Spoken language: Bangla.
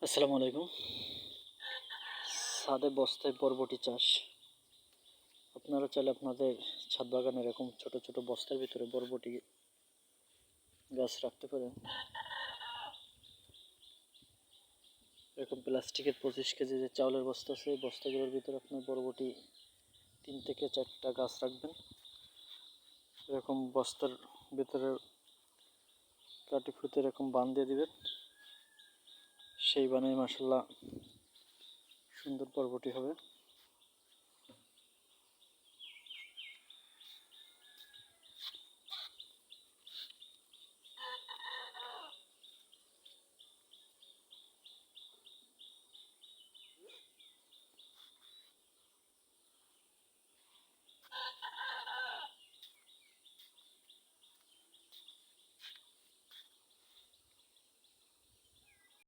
আসসালামু আলাইকুম। ছাদে বস্তায় বরবটি চাষ। আপনারা চাইলে আপনাদের ছাদ বাগানে এরকম ছোট ছোট বস্তার ভিতরে বরবটি গাছ রাখতে পারেন। এরকম প্লাস্টিকের 25 কেজি যে চাউলের বস্তা আছে, এই বস্তাগুলোর ভিতরে আপনার বরবটি 3 থেকে 4টা গাছ রাখবেন। এরকম বস্তার ভিতরে কাটি ফুতে এরকম বান দিয়ে দিবেন। সেই বানে মাশাআল্লাহ সুন্দর বরবটি হবে।